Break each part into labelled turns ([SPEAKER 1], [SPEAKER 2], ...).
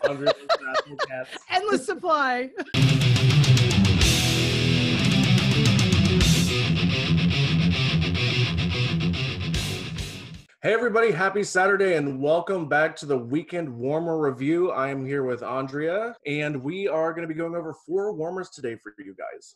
[SPEAKER 1] Andrea loves national cats.
[SPEAKER 2] Endless supply.
[SPEAKER 1] Hey everybody, happy Saturday and welcome back to the Weekend Warmer Review. I am here with Andrea and we are going to be going over 4 warmers today for you guys.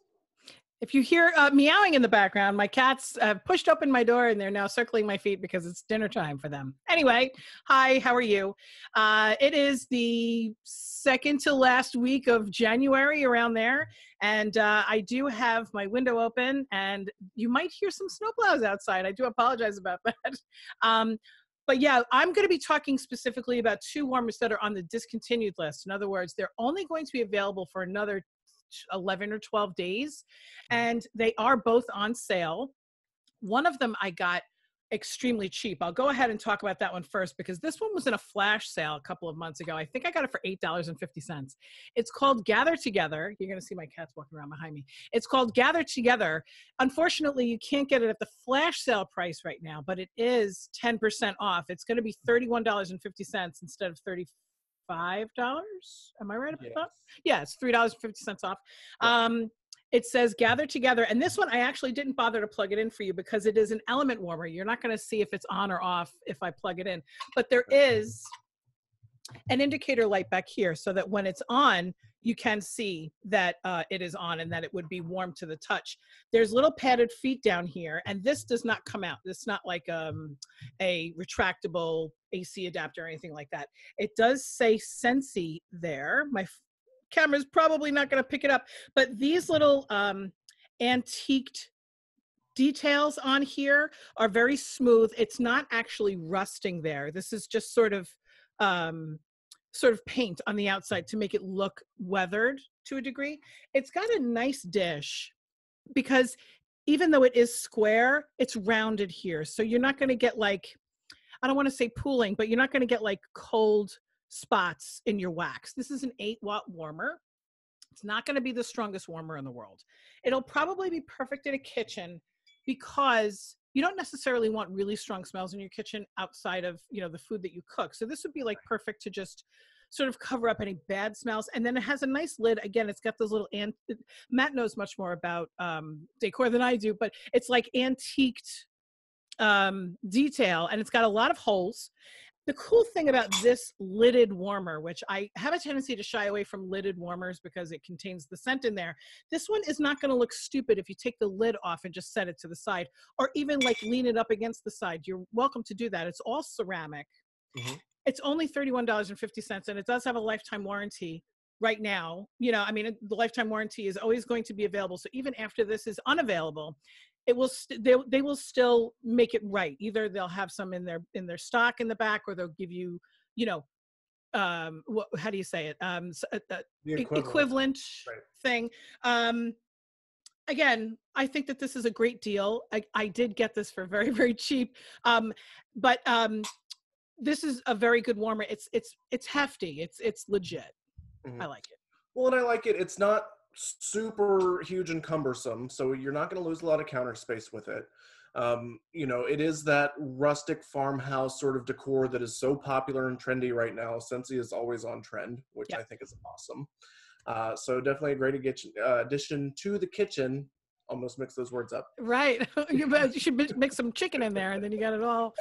[SPEAKER 2] If you hear meowing in the background, my cats have pushed open my door and they're now circling my feet because it's dinner time for them. Anyway, hi, how are you? It is the second to last week of January, around there. And I do have my window open and you might hear some snowplows outside. I do apologize about that. But yeah, I'm going to be talking specifically about 2 warmers that are on the discontinued list. In other words, they're only going to be available for another 11 or 12 days, and they are both on sale. One of them I got extremely cheap. I'll go ahead and talk about that one first because this one was in a flash sale a couple of months ago. I think I got it for $8.50. It's called Gather Together. You're going to see my cats walking around behind me. It's called Gather Together. Unfortunately, you can't get it at the flash sale price right now, but it is 10% off. It's going to be $31.50 instead of $35. Am I right about that? Yeah, it's $3.50 off. It says Gather Together. And this one, I actually didn't bother to plug it in for you because it is an element warmer. You're not going to see if it's on or off if I plug it in. But there is an indicator light back here so that when it's on, you can see that it is on and that it would be warm to the touch. There's little padded feet down here, and this does not come out. It's not like a retractable AC adapter or anything like that. It does say scentsy there. My camera's probably not going to pick it up, but these little antiqued details on here are very smooth. It's not actually rusting there. This is just sort of paint on the outside to make it look weathered to a degree. It's got a nice dish because even though it is square, it's rounded here. So you're not going to get like, I don't want to say pooling, but you're not going to get like cold spots in your wax. This is an 8-watt warmer. It's not going to be the strongest warmer in the world. It'll probably be perfect in a kitchen because you don't necessarily want really strong smells in your kitchen outside of, the food that you cook. So this would be like perfect to just sort of cover up any bad smells. And then it has a nice lid. Again, it's got those little, Matt knows much more about decor than I do, but it's like antiqued detail, and it's got a lot of holes. The cool thing about this lidded warmer, which I have a tendency to shy away from lidded warmers because it contains the scent in there. This one is not going to look stupid if you take the lid off and just set it to the side, or even like lean it up against the side. You're welcome to do that. It's all ceramic. Mm-hmm. It's only $31.50, and it does have a lifetime warranty right now. The lifetime warranty is always going to be available. So even after this is unavailable, it will they will still make it right. Either they'll have some in their stock in the back, or they'll give you, how do you say it? The equivalent thing. Again, I think that this is a great deal. I did get this for very, very cheap. But this is a very good warmer. It's hefty. It's legit. Mm-hmm. I like it.
[SPEAKER 1] Well, and I like it. It's not super huge and cumbersome, so you're not going to lose a lot of counter space with it. It is that rustic farmhouse sort of decor that is so popular and trendy right now. Scentsy is always on trend, which I think is awesome. So definitely a great addition to the kitchen. Almost mix those words up.
[SPEAKER 2] Right. You should mix some chicken in there and then you got it all.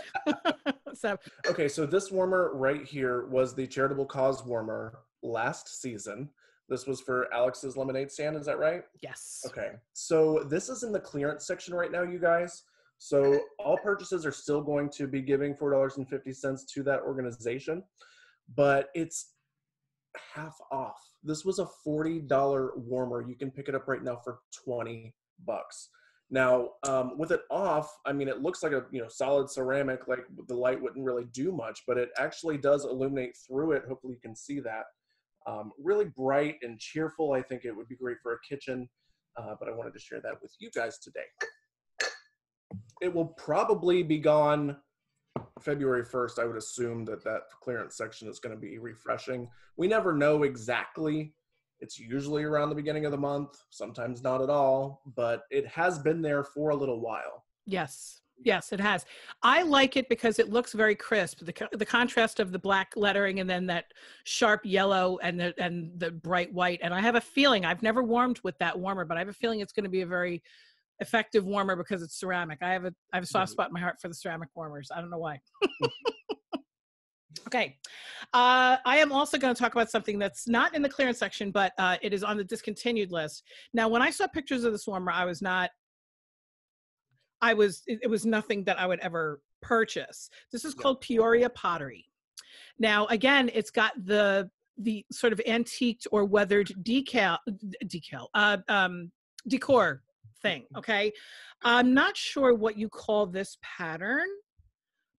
[SPEAKER 1] Okay, so this warmer right here was the charitable cause warmer last season. This was for Alex's lemonade stand, is that right?
[SPEAKER 2] Yes.
[SPEAKER 1] Okay, so this is in the clearance section right now, you guys. So all purchases are still going to be giving $4.50 to that organization, but it's half off. This was a $40 warmer. You can pick it up right now for $20. Now, with it off, it looks like a solid ceramic, like the light wouldn't really do much, but it actually does illuminate through it. Hopefully you can see that. Really bright and cheerful. I think it would be great for a kitchen, but I wanted to share that with you guys today. It will probably be gone February 1st. I would assume that clearance section is going to be refreshing. We never know exactly. It's usually around the beginning of the month, sometimes not at all, but it has been there for a little while.
[SPEAKER 2] Yes. Yes, it has. I like it because it looks very crisp. The contrast of the black lettering and then that sharp yellow and the bright white. And I have a feeling, I've never warmed with that warmer, but I have a feeling it's going to be a very effective warmer because it's ceramic. I have a soft spot in my heart for the ceramic warmers. I don't know why. Okay. I am also going to talk about something that's not in the clearance section, but it is on the discontinued list. Now, when I saw pictures of this warmer, it was nothing that I would ever purchase. This is called Peoria Pottery. Now, again, it's got the sort of antiqued or weathered decor thing. Okay. I'm not sure what you call this pattern,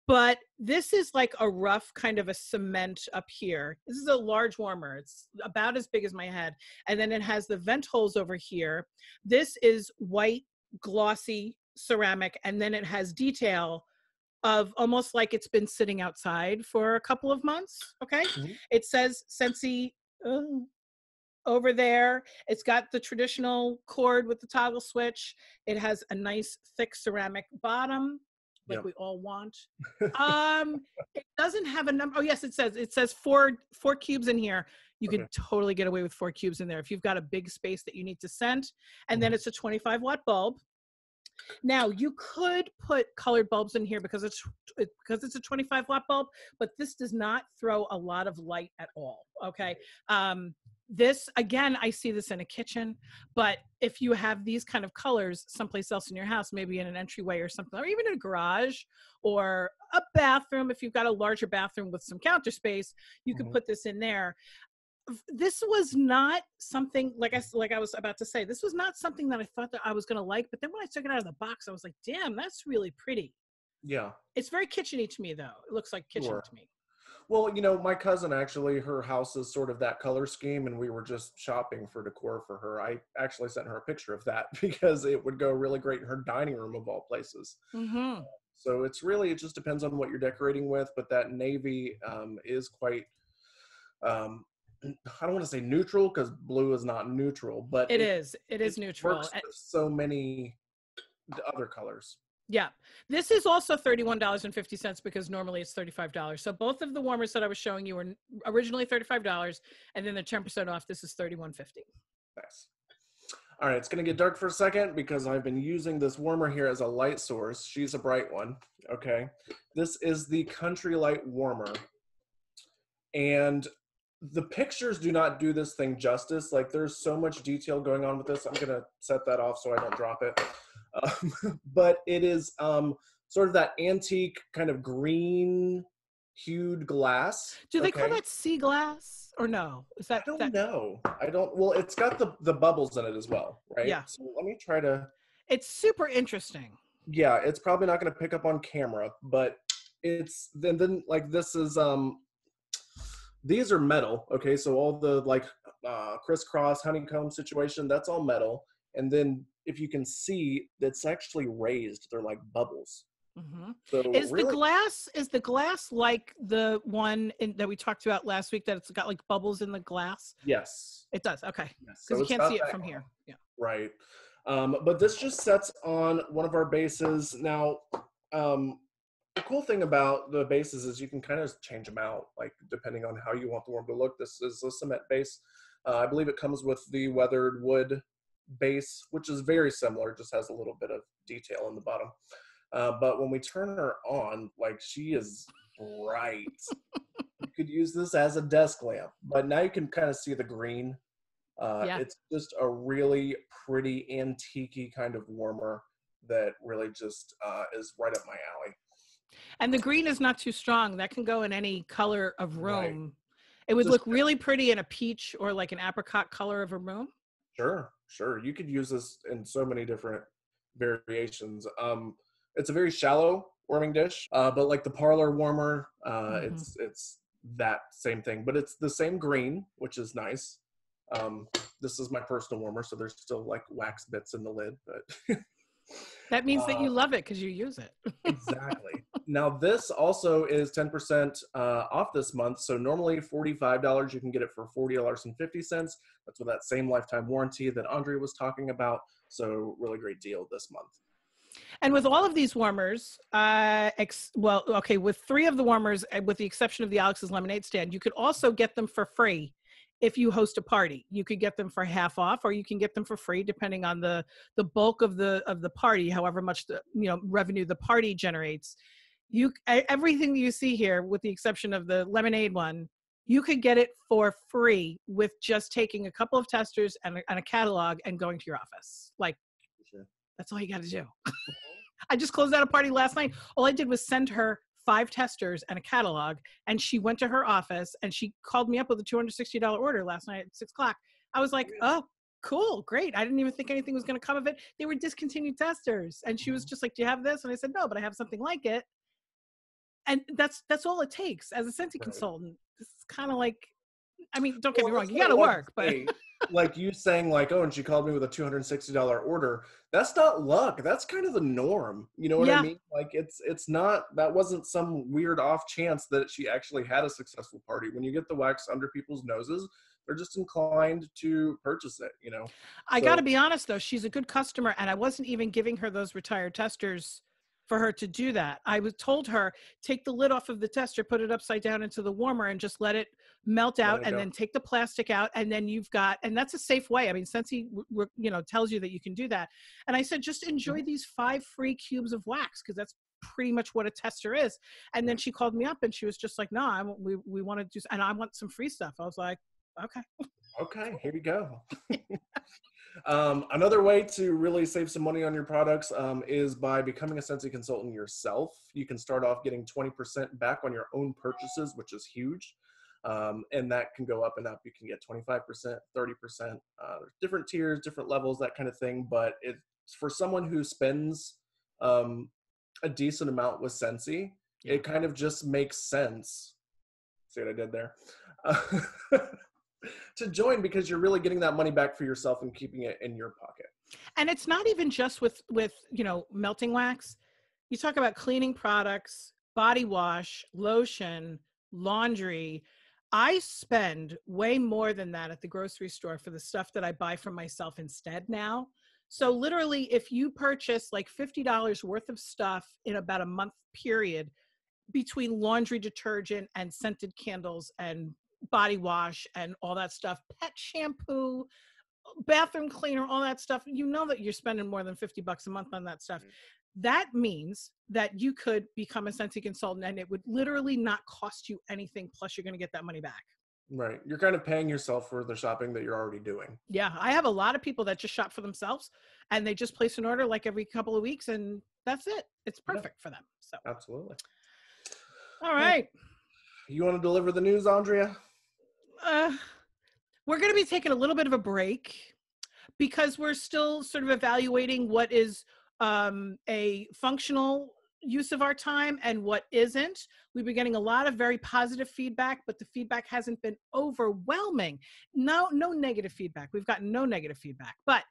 [SPEAKER 2] but this is like a rough kind of a cement up here. This is a large warmer. It's about as big as my head. And then it has the vent holes over here. This is white, glossy ceramic, and then it has detail of almost like it's been sitting outside for a couple of months. Okay. It says scentsy over there. It's got the traditional cord with the toggle switch. It has a nice thick ceramic bottom, like we all want. It doesn't have a number. Oh yes, it says four cubes in here. You could totally get away with 4 cubes in there if you've got a big space that you need to scent. And then it's a 25-watt bulb. Now you could put colored bulbs in here because it's a 25-watt bulb, but this does not throw a lot of light at all. Okay. This, again, I see this in a kitchen, but if you have these kind of colors someplace else in your house, maybe in an entryway or something, or even in a garage or a bathroom, if you've got a larger bathroom with some counter space, you could put this in there. This was not something, like I was about to say, this was not something that I thought that I was going to like, but then when I took it out of the box, I was like, damn, that's really pretty.
[SPEAKER 1] Yeah.
[SPEAKER 2] It's very kitchen-y to me, though. It looks like kitchen to me.
[SPEAKER 1] Well, my cousin actually, her house is sort of that color scheme, and we were just shopping for decor for her. I actually sent her a picture of that because it would go really great in her dining room of all places. So it just depends on what you're decorating with, but that navy is quite, I don't want to say neutral because blue is not neutral, but
[SPEAKER 2] it is neutral.
[SPEAKER 1] Works with so many other colors.
[SPEAKER 2] Yeah, this is also $31.50 because normally it's $35. So both of the warmers that I was showing you were originally $35, and then the 10% off. This is $31.50.
[SPEAKER 1] Nice. All right, it's going to get dark for a second because I've been using this warmer here as a light source. She's a bright one. Okay, this is the Country Light warmer, and the pictures do not do this thing justice. Like, there's so much detail going on with this. I'm going to set that off so I don't drop it. But it is sort of that antique kind of green hued glass.
[SPEAKER 2] Do they call that sea glass or no? Is that?
[SPEAKER 1] I don't know. Well, it's got the bubbles in it as well, right?
[SPEAKER 2] Yeah.
[SPEAKER 1] So let me try to.
[SPEAKER 2] It's super interesting.
[SPEAKER 1] Yeah, it's probably not going to pick up on camera, but it's then like this is these are metal. Okay, so all the like crisscross honeycomb situation, that's all metal. And then if you can see, it's actually raised. They're like bubbles. So
[SPEAKER 2] is the glass like the one that we talked about last week that it's got like bubbles in the glass?
[SPEAKER 1] Yes.
[SPEAKER 2] It does. Okay.
[SPEAKER 1] Yes.
[SPEAKER 2] Because you can't see it from here. Yeah.
[SPEAKER 1] Right. But this just sets on one of our bases. Now, the cool thing about the bases is you can kind of change them out, like depending on how you want the worm to look. This is a cement base. I believe it comes with the weathered wood base, which is very similar, just has a little bit of detail in the bottom. But when we turn her on, like, she is bright. You could use this as a desk lamp, but now you can kind of see the green. It's just a really pretty antique-y kind of warmer that really just is right up my alley. And
[SPEAKER 2] the green is not too strong. That can go in any color of room. Right. It would look really pretty in a peach or like an apricot color of a room.
[SPEAKER 1] Sure. You could use this in so many different variations. It's a very shallow warming dish, but like the parlor warmer, it's that same thing, but it's the same green, which is nice. This is my personal warmer, so there's still like wax bits in the lid, but
[SPEAKER 2] that means that you love it because you use it.
[SPEAKER 1] Exactly. Now this also is 10% off this month. So normally $45, you can get it for $40.50. That's with that same lifetime warranty that Andre was talking about. So really great deal this month.
[SPEAKER 2] And with all of these warmers, well, okay, with 3 of the warmers, with the exception of the Alex's Lemonade Stand, you could also get them for free if you host a party. You could get them for half off, or you can get them for free, depending on the bulk of the party, however much the revenue the party generates. Everything that you see here, with the exception of the lemonade one, you could get it for free with just taking a couple of testers and a catalog and going to your office. Like,
[SPEAKER 1] Sure.
[SPEAKER 2] that's all you got to do. I just closed out a party last night. All I did was send her 5 testers and a catalog, and she went to her office and she called me up with a $260 order last night at 6 o'clock. I was like, oh, cool, great. I didn't even think anything was going to come of it. They were discontinued testers. And she was just like, do you have this? And I said, no, but I have something like it. And that's all it takes as a scentsy consultant. It's kind of like, I mean, don't get me wrong, you got to work, but
[SPEAKER 1] like you saying like, oh, and she called me with a $260 order. That's not luck. That's kind of the norm. You know what I mean? Like it's not, that wasn't some weird off chance that she actually had a successful party. When you get the wax under people's noses, they're just inclined to purchase it, you know?
[SPEAKER 2] I got to be honest though, she's a good customer, and I wasn't even giving her those retired testers for her to do that. I was told her, take the lid off of the tester, put it upside down into the warmer, and just let it melt out, and then take the plastic out, and then you've got, and that's a safe way. I mean, Scentsy, tells you that you can do that. And I said, just enjoy these 5 free cubes of wax, because that's pretty much what a tester is. And then she called me up and she was just like, no, we want to do, and I want some free stuff. I was like, okay,
[SPEAKER 1] here we go. Another way to really save some money on your products is by becoming a Scentsy consultant yourself. You can start off getting 20% back on your own purchases, which is huge. And that can go up and up. You can get 25%, 30%, different tiers, different levels, that kind of thing. But it's for someone who spends a decent amount with Scentsy, it kind of just makes sense. See what I did there? To join, because you're really getting that money back for yourself and keeping it in your pocket.
[SPEAKER 2] And it's not even just with melting wax. You talk about cleaning products, body wash, lotion, laundry. I spend way more than that at the grocery store for the stuff that I buy for myself instead now. So literally, if you purchase like $50 worth of stuff in about a month period, between laundry detergent and scented candles and body wash and all that stuff, pet shampoo, bathroom cleaner, all that stuff, you know that you're spending more than $50 a month on that stuff. That means that you could become a Scentsy consultant and it would literally not cost you anything, plus you're going to get that money back.
[SPEAKER 1] Right. You're kind of paying yourself for the shopping that you're already doing.
[SPEAKER 2] Yeah. I have a lot of people that just shop for themselves and they just place an order like every couple of weeks, and that's it. It's perfect for them. So
[SPEAKER 1] absolutely.
[SPEAKER 2] All right.
[SPEAKER 1] You want to deliver the news, Andrea?
[SPEAKER 2] We're going to be taking a little bit of a break because we're still sort of evaluating what is a functional use of our time and what isn't. We've been getting a lot of very positive feedback, but the feedback hasn't been overwhelming. No negative feedback. We've gotten no negative feedback, but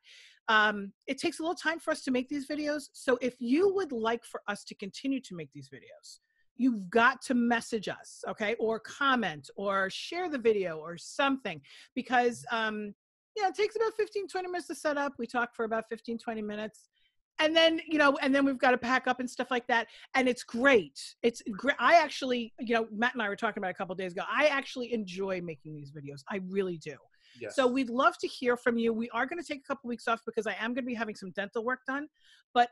[SPEAKER 2] it takes a little time for us to make these videos. So if you would like for us to continue to make these videos, you've got to message us, okay? Or comment or share the video or something, because it takes about 15-20 minutes to set up. We talk for about 15-20 minutes. And then, and then we've got to pack up and stuff like that. And it's great. It's great. I actually, Matt and I were talking about it a couple of days ago. I actually enjoy making these videos. I really do. Yes. So we'd love to hear from you. We are going to take a couple of weeks off because I am going to be having some dental work done. But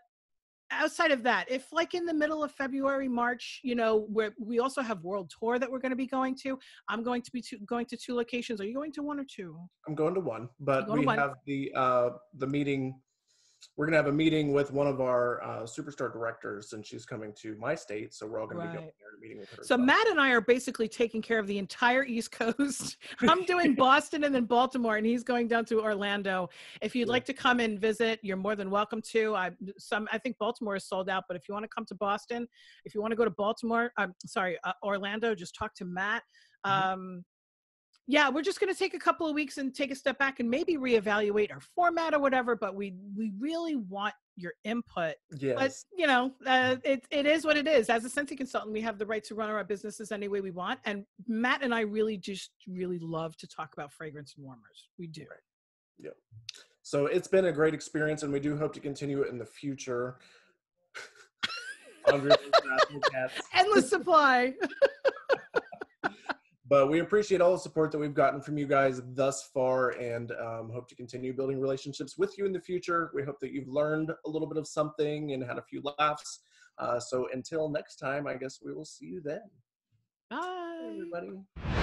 [SPEAKER 2] outside of that, if like in the middle of February, March, where we also have World Tour that we're going to be going to, I'm going to be going to 2 locations. Are you going to 1 or 2?
[SPEAKER 1] I'm going to 1, but we have the meeting. We're going to have a meeting with one of our superstar directors, and she's coming to my state. So we're all going to be going there to meeting with her.
[SPEAKER 2] So Matt and I are basically taking care of the entire East Coast. I'm doing Boston and then Baltimore, and he's going down to Orlando. If you'd like to come and visit, you're more than welcome to. I think Baltimore is sold out, but if you want to come to Boston, if you want to go to Baltimore, Orlando, just talk to Matt. Yeah, we're just going to take a couple of weeks and take a step back and maybe reevaluate our format or whatever, but we really want your input.
[SPEAKER 1] Yes.
[SPEAKER 2] But, it is what it is. As a Scentsy consultant, we have the right to run our businesses any way we want. And Matt and I really love to talk about fragrance and warmers. We do.
[SPEAKER 1] Right. Yeah. So it's been a great experience, and we do hope to continue it in the future. Hundreds of rational cats.
[SPEAKER 2] Endless supply.
[SPEAKER 1] But we appreciate all the support that we've gotten from you guys thus far, and hope to continue building relationships with you in the future. We hope that you've learned a little bit of something and had a few laughs. So until next time, I guess we will see you then.
[SPEAKER 2] Bye.
[SPEAKER 1] Bye, everybody.